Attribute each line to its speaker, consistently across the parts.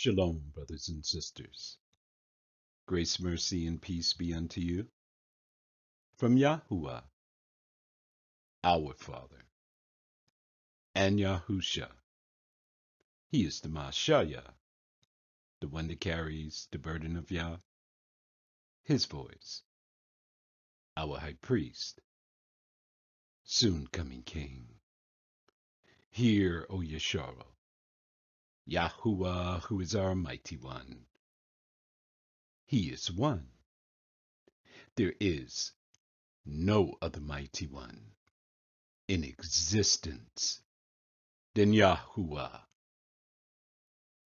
Speaker 1: Shalom, brothers and sisters. Grace, mercy, and peace be unto you from Yahuwah, our Father, and Yahusha. He is the Mashayah, the one that carries the burden of Yah, his voice, our high priest, soon coming King. Hear, O Yasharal, Yahuwah, who is our mighty one. He is one. There is no other mighty one in existence than Yahuwah,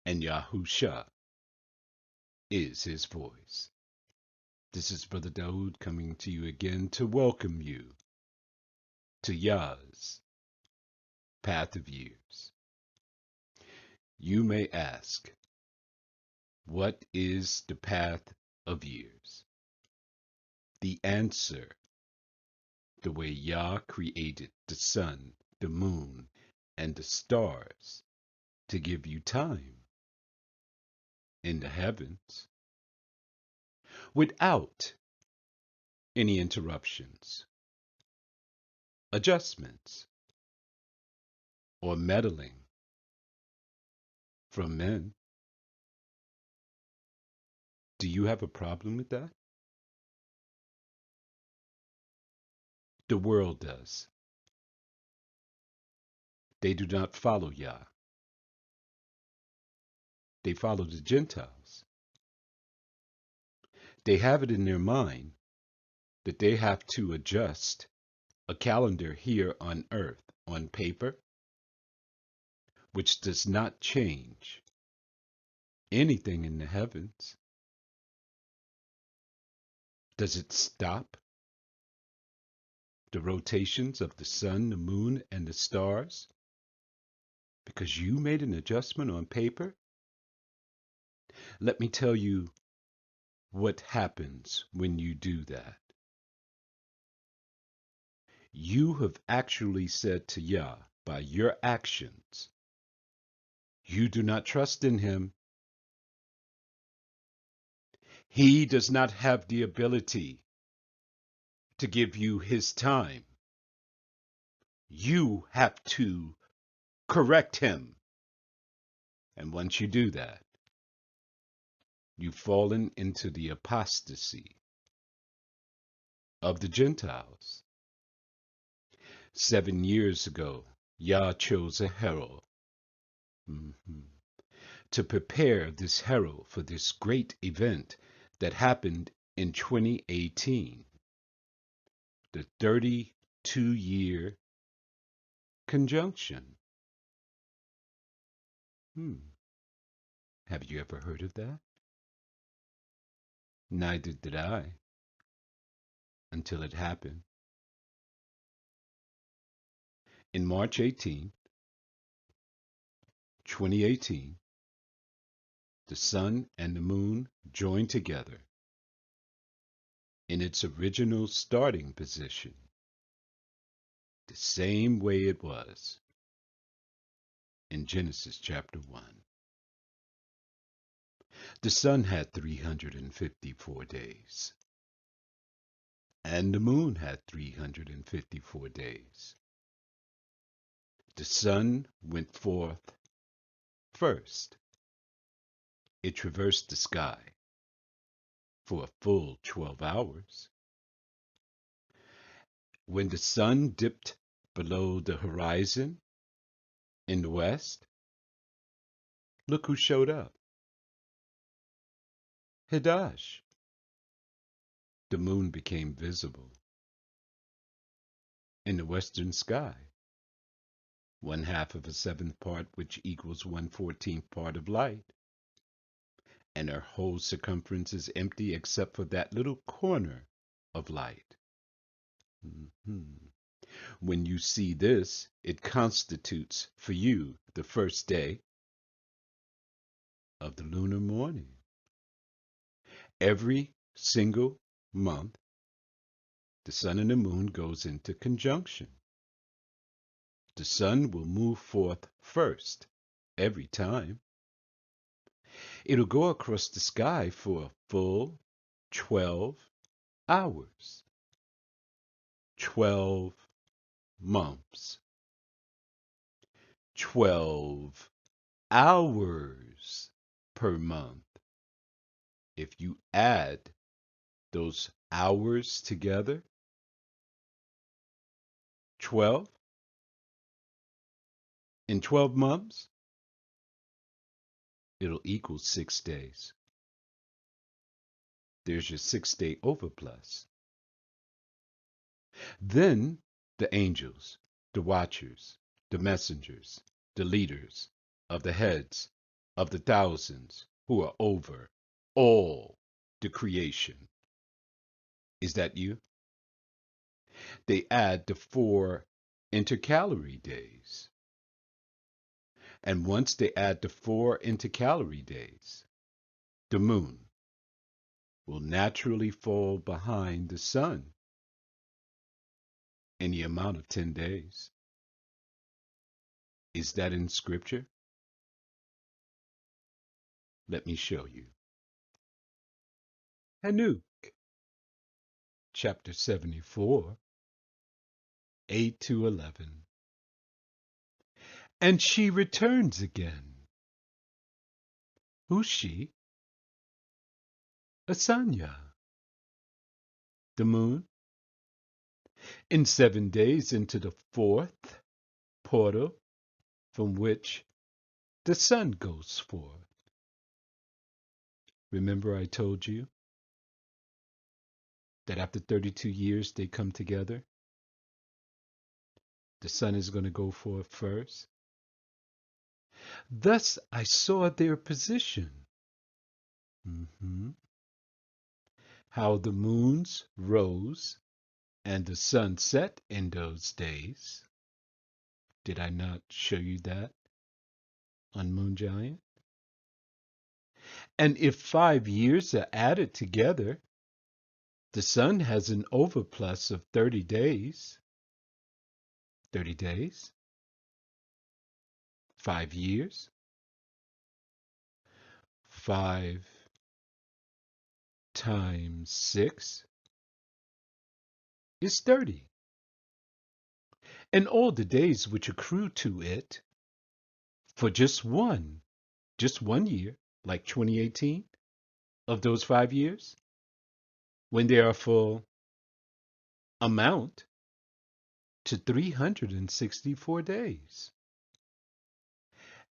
Speaker 1: and Yahusha is his voice. This is Brother Daoud coming to you again to welcome you to YAH'S Path of Years. You may ask, what is the path of years? The answer, the way Yah created the sun, the moon, and the stars to give you time in the heavens without any interruptions, adjustments, or meddling from men. Do you have a problem with that? The world does. They do not follow Yah. They follow the Gentiles. They have it in their mind that they have to adjust a calendar here on earth on paper, which does not change anything in the heavens. Does it stop the rotations of the sun, the moon, and the stars because you made an adjustment on paper? Let me tell you what happens when you do that. You have actually said to Yah by your actions, you do not trust in him. He does not have the ability to give you his time. You have to correct him. And once you do that, you've fallen into the apostasy of the Gentiles. 7 years ago, Yah chose a herald to prepare this herald for this great event that happened in 2018, the 32-year conjunction. Have you ever heard of that? Neither did I, until it happened. In March 18, 2018, the sun and the moon joined together in its original starting position, the same way it was in Genesis chapter 1. The sun had 354 days, and the moon had 354 days. The sun went forth first. It traversed the sky for a full 12 hours. When the sun dipped below the horizon in the west, look who showed up. Hadash. The moon became visible in the western sky, 1/2 of a 7th part, which equals 1/14th part of light. And her whole circumference is empty except for that little corner of light. When you see this, it constitutes for you the first day of the lunar morning. Every single month, the sun and the moon goes into conjunction. The sun will move forth first every time. It'll go across the sky for a full 12 hours, 12 months, 12 hours per month. If you add those hours together, 12 in 12 months, it'll equal 6 days. There's your 6-day overplus. Then the angels, the watchers, the messengers, the leaders of the heads of the thousands who are over all the creation. Is that you? They add the 4 intercalary days. And once they add the 4 intercalary days, the moon will naturally fall behind the sun in the amount of 10 days. Is that in Scripture? Let me show you. Hanuk, chapter 74, 8 to 11. And she returns again. Who's she? Asanya, the moon. In 7 days into the 4th portal from which the sun goes forth. Remember I told you that after 32 years they come together? The sun is going to go forth first. Thus I saw their position. How the moons rose and the sun set in those days. Did I not show you that on Moon Giant? And if 5 years are added together, the sun has an overplus of 30 days. 30 days? 5 years? 5 times 6 is 30. And all the days which accrue to it for just one year, like 2018, of those 5 years, when they are full, amount to 364 days.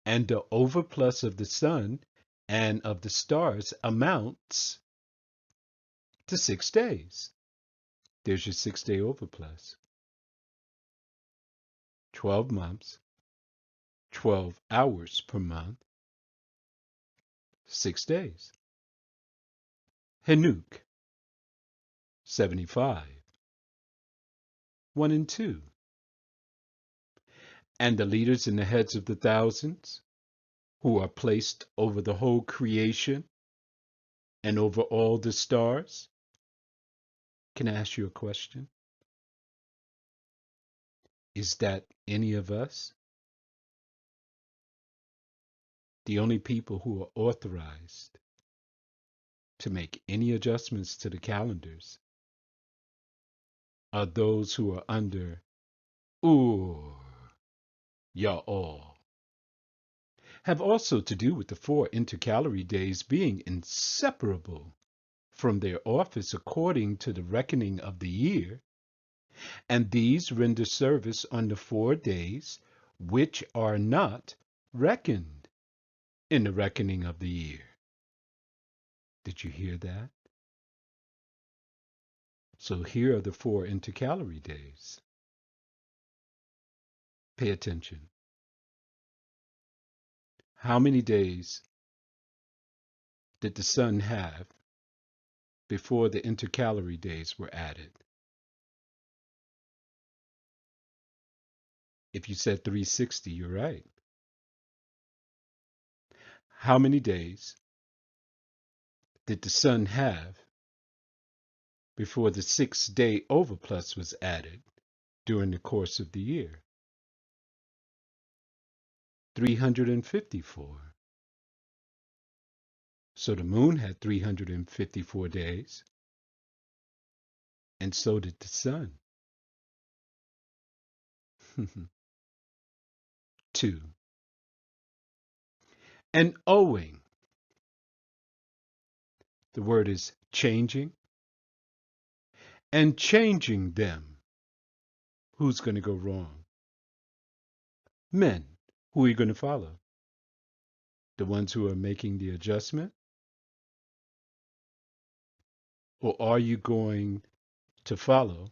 Speaker 1: And the overplus of the sun and of the stars amounts to 6 days. There's your 6-day overplus. 12 months, 12 hours per month, 6 days. Hanuk, 75, 1 and 2. And the leaders and the heads of the thousands, who are placed over the whole creation and over all the stars. Can I ask you a question? Is that any of us? The only people who are authorized to make any adjustments to the calendars are those who are under YAH'S. Have also to do with the 4 intercalary days being inseparable from their office according to the reckoning of the year, and these render service on the 4 days which are not reckoned in the reckoning of the year. Did you hear that? So here are the 4 intercalary days. Pay attention. How many days did the sun have before the intercalary days were added? If you said 360, you're right. How many days did the sun have before the 6-day overplus was added during the course of the year? 354. So the moon had 354 days, and so did the sun. 2. And owing, the word is changing, and changing them. Who's going to go wrong? Men. Who are you going to follow? The ones who are making the adjustment? Or are you going to follow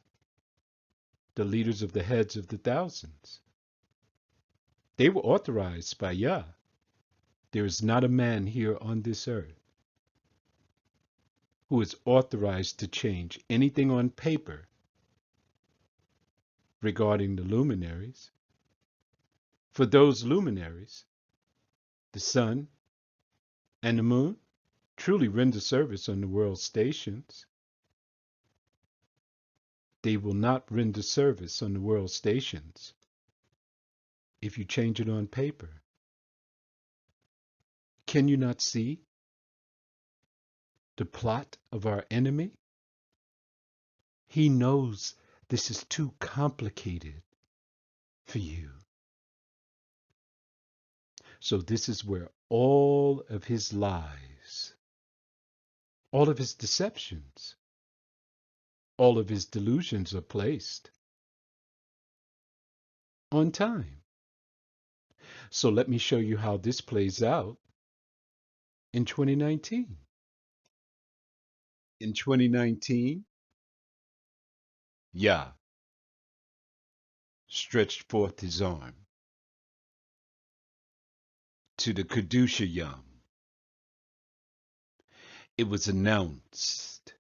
Speaker 1: the leaders of the heads of the thousands? They were authorized by Yah. There is not a man here on this earth who is authorized to change anything on paper regarding the luminaries. For those luminaries, the sun and the moon truly render service on the world stations. They will not render service on the world stations if you change it on paper. Can you not see the plot of our enemy? He knows this is too complicated for you. So this is where all of his lies, all of his deceptions, all of his delusions are placed on time. So let me show you how this plays out in 2019. In 2019, Yah stretched forth his arm to the Kedusha Yam. It was announced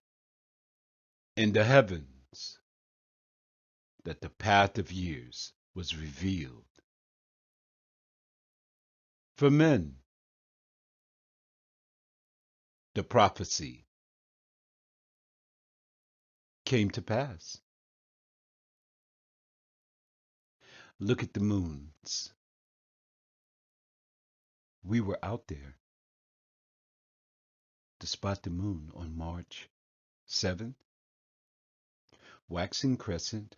Speaker 1: in the heavens that the path of years was revealed. For men, the prophecy came to pass. Look at the moons. We were out there to spot the moon on March 7th. Waxing crescent,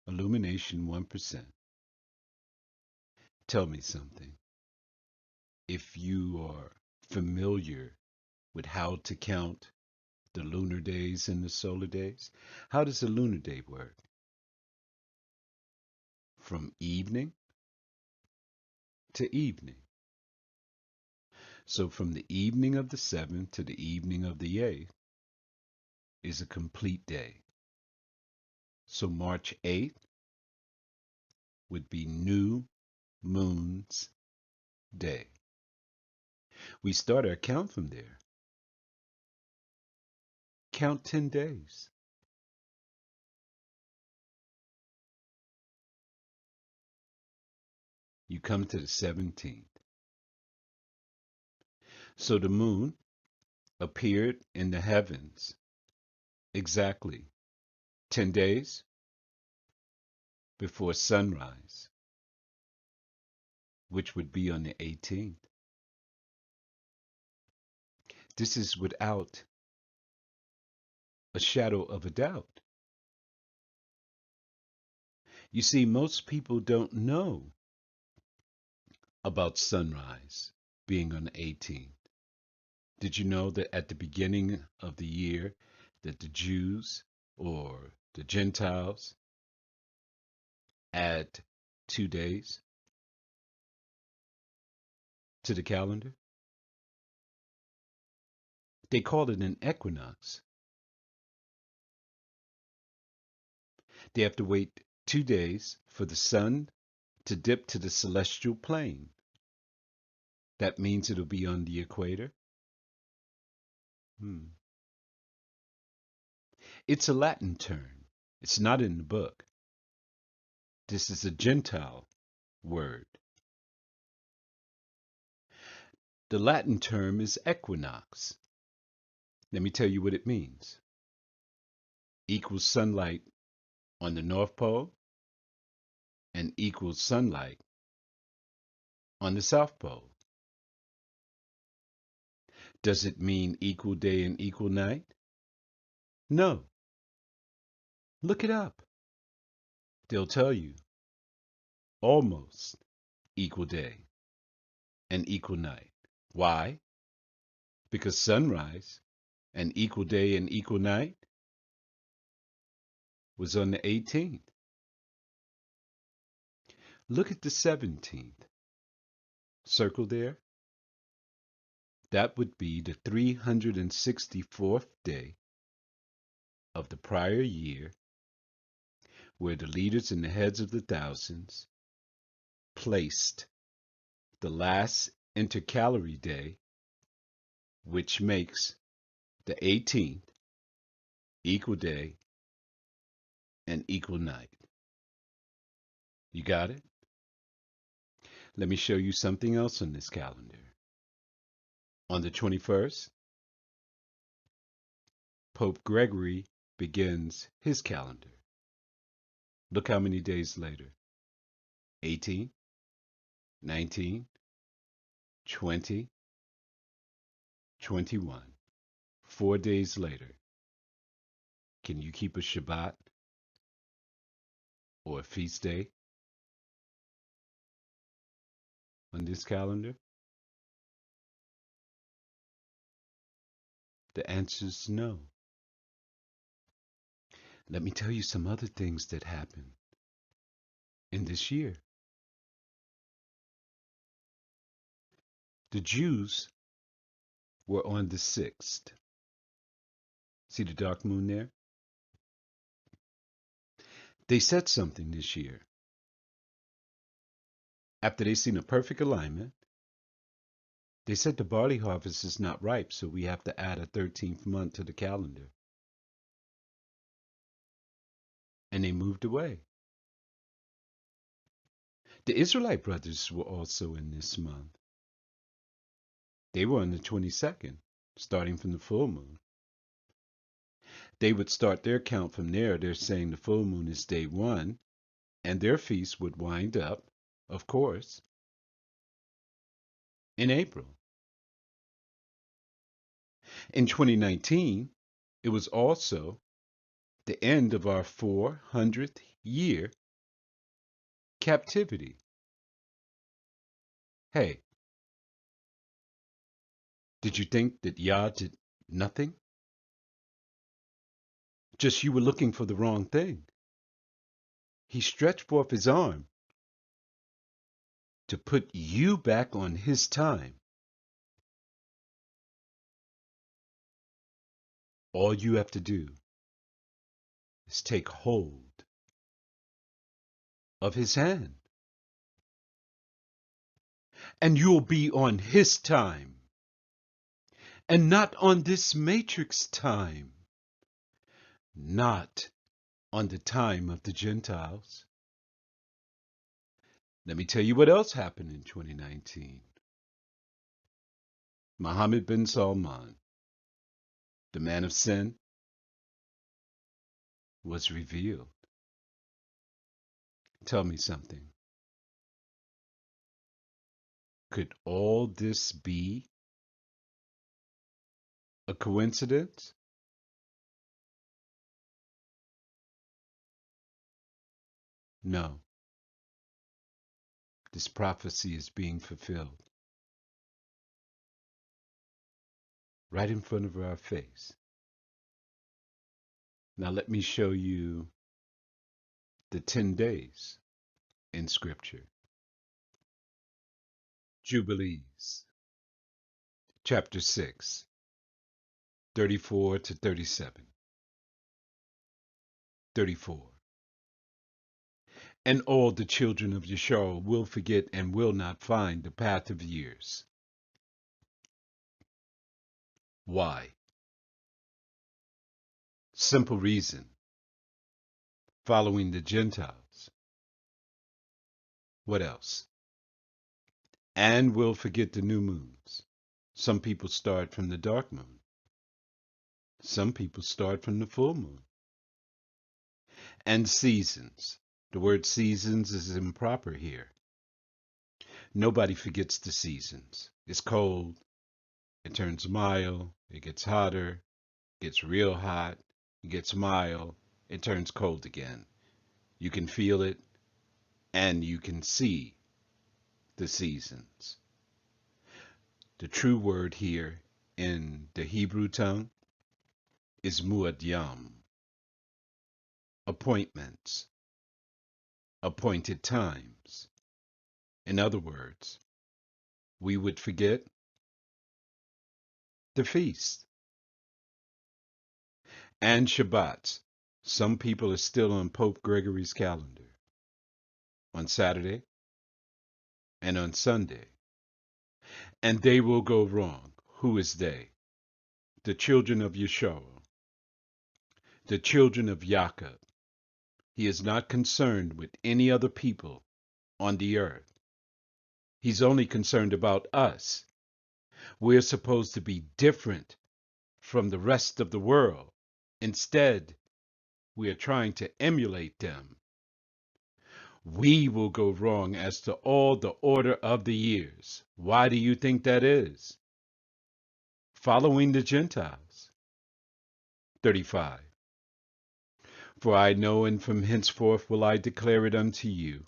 Speaker 1: illumination 1%. Tell me something. If you are familiar with how to count the lunar days and the solar days, how does the lunar day work? From evening to evening. So from the evening of the 7th to the evening of the 8th is a complete day. So March 8th would be New Moon's Day. We start our count from there. Count 10 days. You come to the 17th. So the moon appeared in the heavens exactly 10 days before sunrise, which would be on the 18th. This is without a shadow of a doubt. You see, most people don't know about sunrise being on the 18th. Did you know that at the beginning of the year that the Jews or the Gentiles add 2 days to the calendar? They call it an equinox. They have to wait 2 days for the sun to dip to the celestial plane. That means it'll be on the equator. It's a Latin term. It's not in the book. This is a Gentile word. The Latin term is equinox. Let me tell you what it means. Equals sunlight on the North Pole and equals sunlight on the South Pole. Does it mean equal day and equal night? No. Look it up. They'll tell you almost equal day and equal night. Why? Because sunrise and equal day and equal night was on the 18th. Look at the 17th. Circle there. That would be the 364th day of the prior year, where the leaders and the heads of the thousands placed the last intercalary day, which makes the 18th equal day and equal night. You got it? Let me show you something else on this calendar. On the 21st, Pope Gregory begins his calendar. Look how many days later. 18, 19, 20, 21. 4 days later. Can you keep a Shabbat or a feast day on this calendar? The answer is no. Let me tell you some other things that happened in this year. The Jews were on the 6th. See the dark moon there? They said something this year. After they seen a perfect alignment, they said the barley harvest is not ripe, so we have to add a 13th month to the calendar. And they moved away. The Israelite brothers were also in this month. They were on the 22nd, starting from the full moon. They would start their count from there. They're saying the full moon is day 1, and their feast would wind up, of course, in April. In 2019, it was also the end of our 400th year captivity. Hey, did you think that Yah did nothing? Just you were looking for the wrong thing. He stretched forth his arm to put you back on his time. All you have to do is take hold of his hand, and you'll be on his time, and not on this matrix time, not on the time of the Gentiles. Let me tell you what else happened in 2019. Mohammed bin Salman, the man of sin, was revealed. Tell me something. Could all this be a coincidence? No. This prophecy is being fulfilled right in front of our face. Now let me show you the 10 days in Scripture. Jubilees, chapter 6, 34 to 37. 34. And all the children of Yasharal will forget and will not find the path of years. Why? Simple reason. Following the Gentiles. What else? And will forget the new moons. Some people start from the dark moon. Some people start from the full moon. And seasons. The word seasons is improper here. Nobody forgets the seasons. It's cold, It turns mild, it gets hotter, gets real hot, it gets mild, it turns cold again. You can feel it and you can see the seasons. The true word here in the Hebrew tongue is muadyam, appointments, appointed times. In other words, we would forget the feast and Shabbats. Some people are still on Pope Gregory's calendar on Saturday and on Sunday, and they will go wrong. Who is they? The children of Yasharal, the children of Yaakov. He is not concerned with any other people on the earth. He's only concerned about us. We're supposed to be different from the rest of the world. Instead, we are trying to emulate them. We will go wrong as to all the order of the years. Why do you think that is? Following the Gentiles. 35. For I know, and from henceforth will I declare it unto you,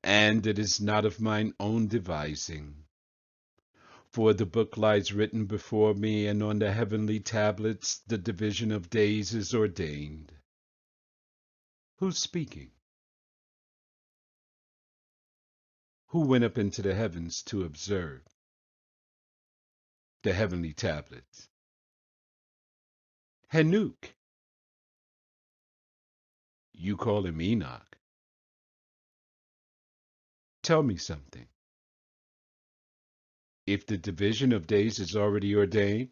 Speaker 1: and it is not of mine own devising. For the book lies written before me, and on the heavenly tablets the division of days is ordained. Who's speaking? Who went up into the heavens to observe the heavenly tablets? Hanuk. You call him Enoch. Tell me something. If the division of days is already ordained,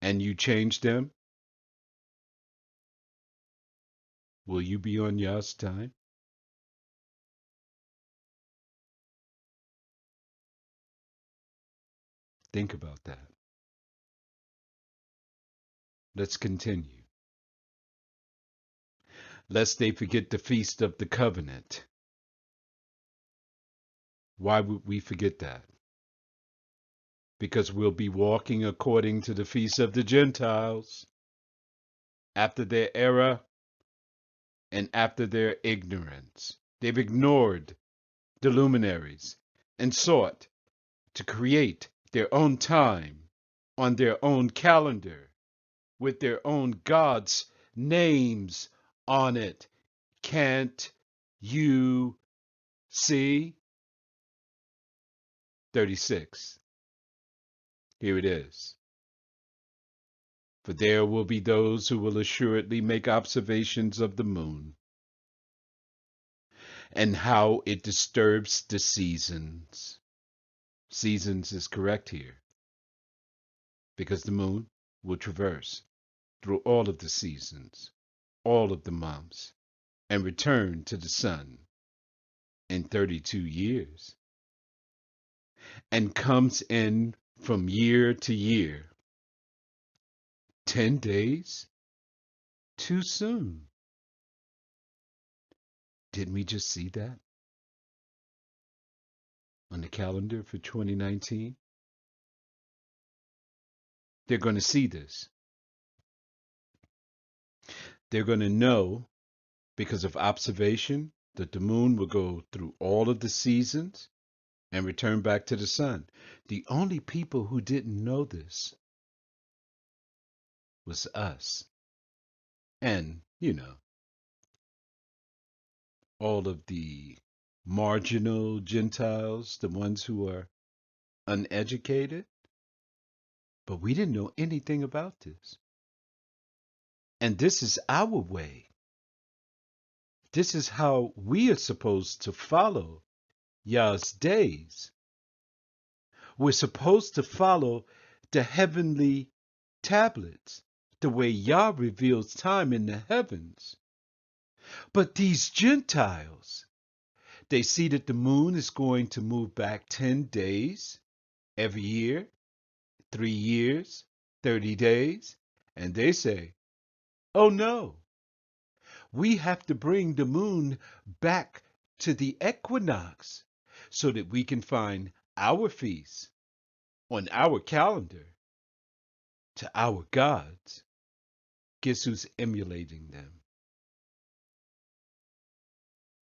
Speaker 1: and you change them, will you be on Yah's time? Think about that. Let's continue. Lest they forget the feast of the covenant. Why would we forget that? Because we'll be walking according to the feast of the Gentiles, after their error and after their ignorance. They've ignored the luminaries and sought to create their own time on their own calendar with their own gods' names on it. Can't you see? 36. Here it is. For there will be those who will assuredly make observations of the moon, and how it disturbs the seasons. Seasons is correct here, because the moon will traverse through all of the seasons, all of the months, and return to the sun in 32 years, and comes in from year to year. 10 days? Too soon. Didn't we just see that on the calendar for 2019? They're going to see this. They're going to know, because of observation, that the moon will go through all of the seasons and return back to the sun. The only people who didn't know this was us. And, all of the marginal Gentiles, the ones who are uneducated. But we didn't know anything about this. And this is our way. This is how we are supposed to follow Yah's days. We're supposed to follow the heavenly tablets, the way Yah reveals time in the heavens. But these Gentiles, they see that the moon is going to move back 10 days every year, 3 years, 30 days, and they say, oh no, we have to bring the moon back to the equinox so that we can find our feasts on our calendar to our gods, guess who's emulating them?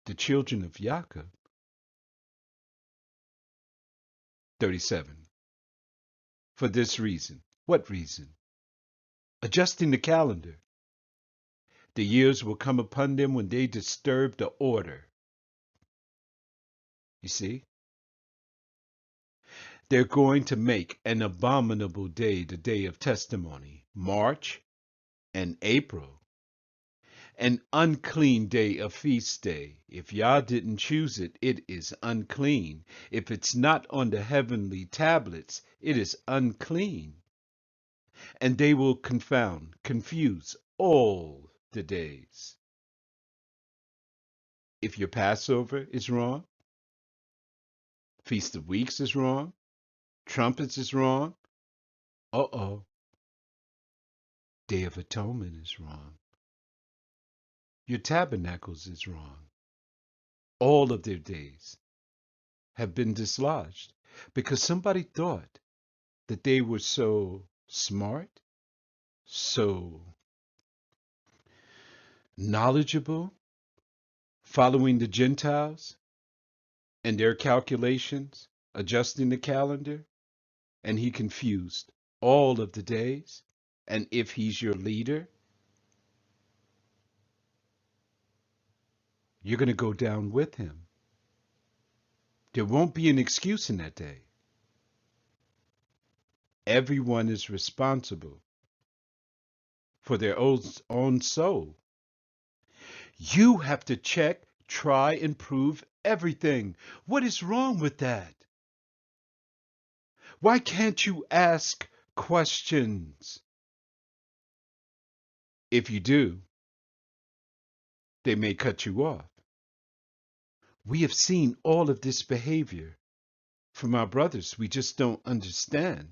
Speaker 1: The children of Jacob. 37. For this reason. What reason? Adjusting the calendar. The years will come upon them when they disturb the order. You see? They're going to make an abominable day the day of testimony, March and April. An unclean day, a feast day. If Yah didn't choose it, it is unclean. If it's not on the heavenly tablets, it is unclean. And they will confound, confuse all the days. If your Passover is wrong, Feast of Weeks is wrong, Trumpets is wrong, Day of Atonement is wrong. Your Tabernacles is wrong. All of their days have been dislodged because somebody thought that they were so smart, so knowledgeable, following the Gentiles and their calculations, adjusting the calendar, and he confused all of the days. And if he's your leader, you're going to go down with him. There won't be an excuse in that day. Everyone is responsible for their own soul. You have to check, try, and prove everything. What is wrong with that? Why can't you ask questions? If you do, they may cut you off. We have seen all of this behavior from our brothers. We just don't understand.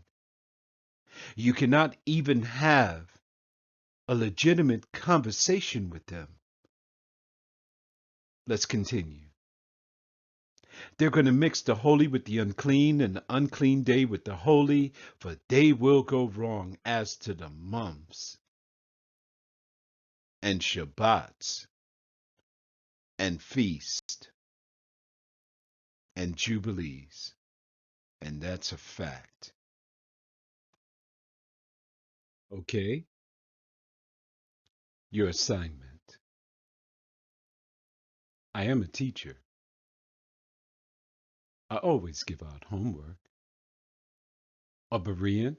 Speaker 1: You cannot even have a legitimate conversation with them. Let's continue. They're going to mix the holy with the unclean and the unclean day with the holy, for they will go wrong as to the months and Shabbats and feasts and jubilees. And that's a fact. Okay? Your assignment. I am a teacher. I always give out homework. A Berean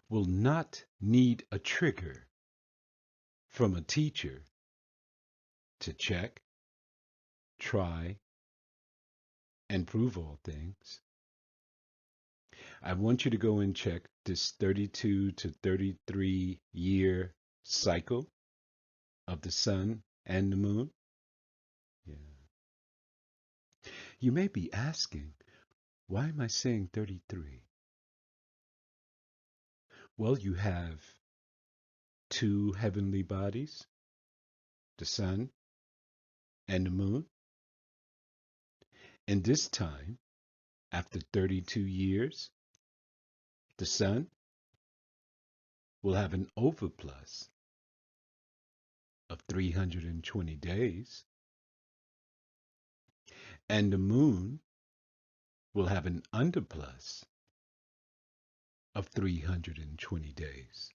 Speaker 1: will not need a trigger from a teacher to check, try, and prove all things. I want you to go and check this 32 to 33 year cycle of the sun and the moon. Yeah. You may be asking, why am I saying 33? Well, you have two heavenly bodies, the sun and the moon. And this time, after 32 years, the sun will have an overplus of 320 days, and the moon will have an underplus of 320 days.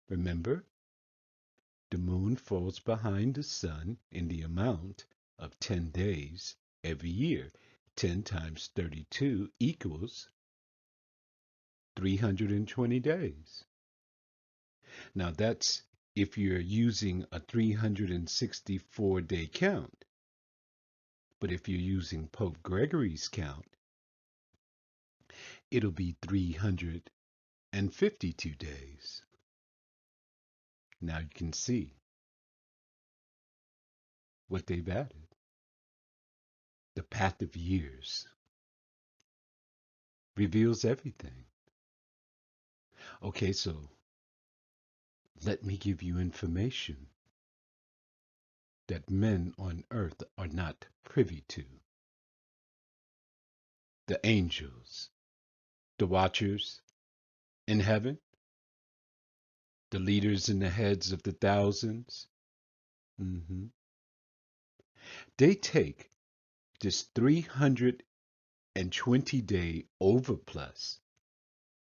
Speaker 1: Remember, the moon falls behind the sun in the amount of 10 days every year. 10 times 32 equals 320 days. Now that's if you're using a 364-day count. But if you're using Pope Gregory's count, it'll be 352 days. Now you can see what they've added. The path of years reveals everything. Okay, so let me give you information that men on earth are not privy to. the angels, the watchers in heaven, the leaders and the heads of the thousands. hmm They take this 320-day overplus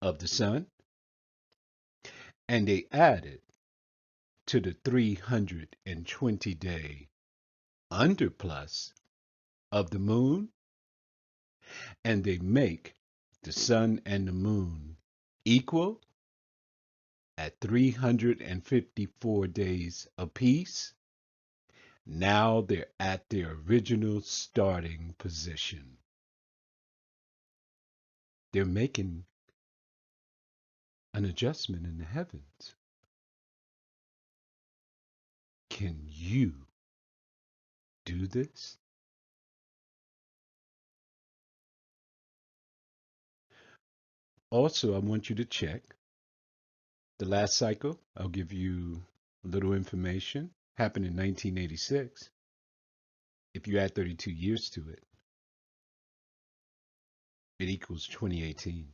Speaker 1: of the sun and they add it to the 320-day underplus of the moon, and they make the sun and the moon equal at 354 days apiece. Now they're at their original starting position. They're making an adjustment in the heavens. Can you do this? Also, I want you to check the last cycle. I'll give you a little information. Happened in 1986. If you add 32 years to it, it equals 2018.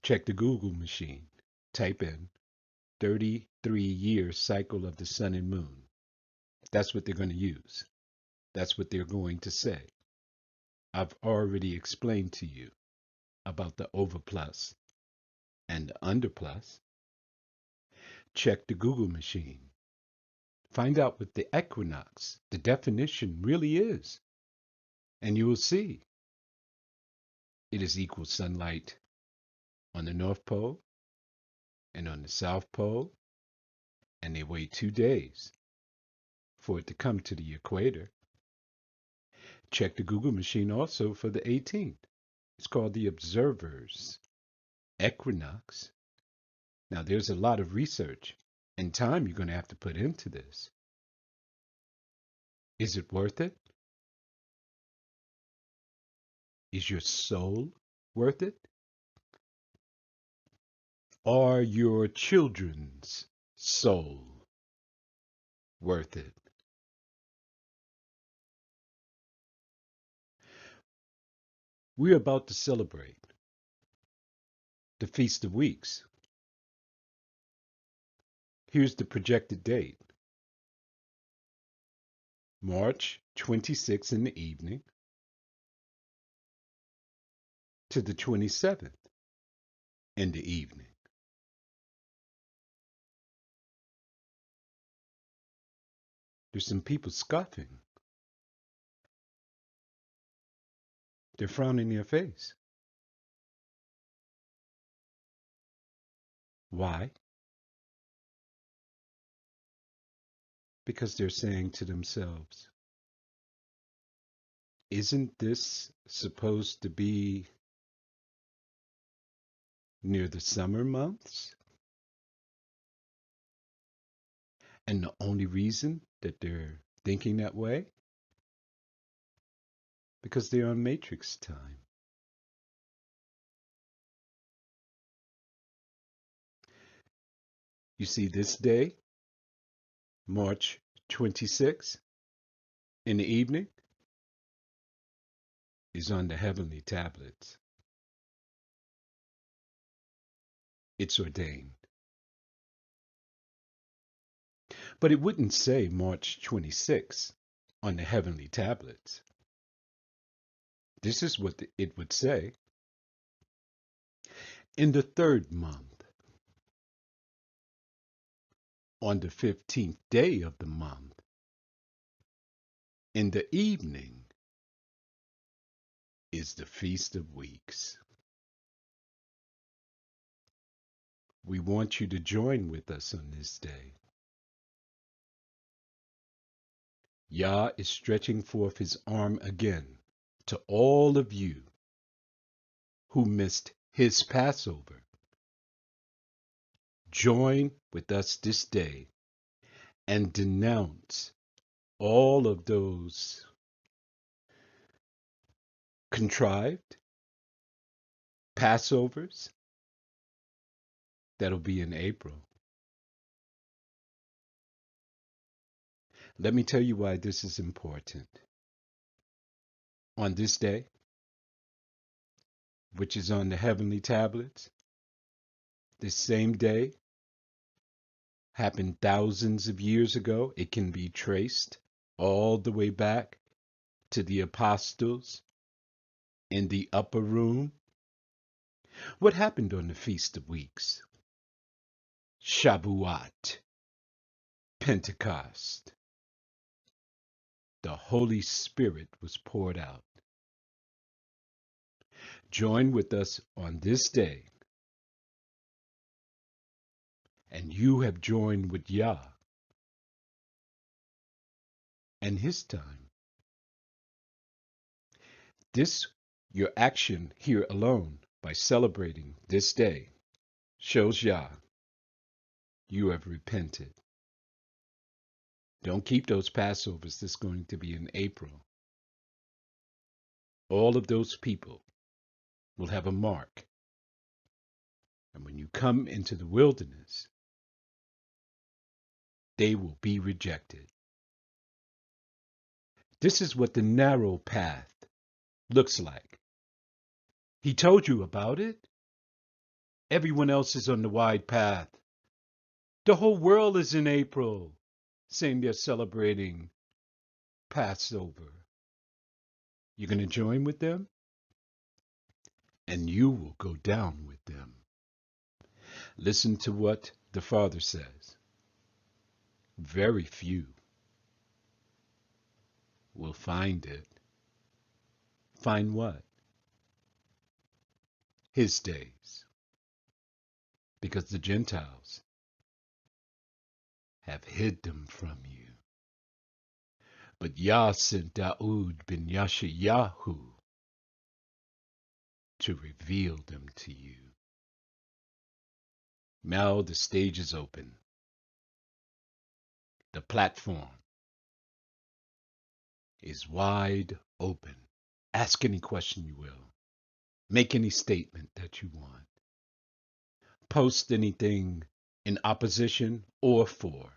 Speaker 1: Check the Google machine. Type in 33-year cycle of the sun and moon. That's what they're going to use. That's what they're going to say. I've already explained to you about the overplus and the underplus. Check the Google machine. Find out what the equinox, the definition really is. And you will see it is equal sunlight on the North Pole and on the South Pole, and they wait 2 days for it to come to the equator. Check the Google machine also for the 18th. It's called the observer's equinox. Now, there's a lot of research and time you're going to have to put into this. Is it worth it? Is your soul worth it? Are your children's soul worth it? We're about to celebrate the Feast of Weeks. Here's the projected date. March 26th in the evening to the 27th in the evening. There's some people scoffing. They're frowning their face. Why? Because they're saying to themselves, isn't this supposed to be near the summer months? And the only reason that they're thinking that way? Because they're on Matrix time. You see, this day, March 26th, in the evening, is on the heavenly tablets. It's ordained. But it wouldn't say March 26th on the heavenly tablets. This is what it would say. In the 3rd month, on the 15th day of the month, in the evening, is the Feast of Weeks. We want you to join with us on this day. Yah is stretching forth his arm again to all of you who missed his Passover. Join with us this day and denounce all of those contrived Passovers that'll be in April. Let me tell you why this is important. on this day, which is on the heavenly tablets. This same day happened thousands of years ago. It can be traced all the way back to the apostles in the upper room. What happened on the Feast of Weeks? Shavuot, Pentecost. The Holy Spirit was poured out. Join with us on this day, and you have joined with Yah and his time. This, your action here alone, by celebrating this day, shows Yah you have repented. Don't keep those Passovers that's going to be in April. All of those people will have a mark. And when you come into the wilderness, they will be rejected. This is what the narrow path looks like. He told you about it. Everyone else is on the wide path. The whole world is in April, saying they're celebrating Passover. You're going to join with them, and you will go down with them. Listen to what the Father says. Very few will find it. Find what? His days. Because the Gentiles have hid them from you. But Yah sent Daud ben Yashayahu to reveal them to you. Now the stage is open. The platform is wide open. Ask any question you will. Make any statement that you want. Post anything in opposition or for.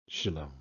Speaker 1: Shalom.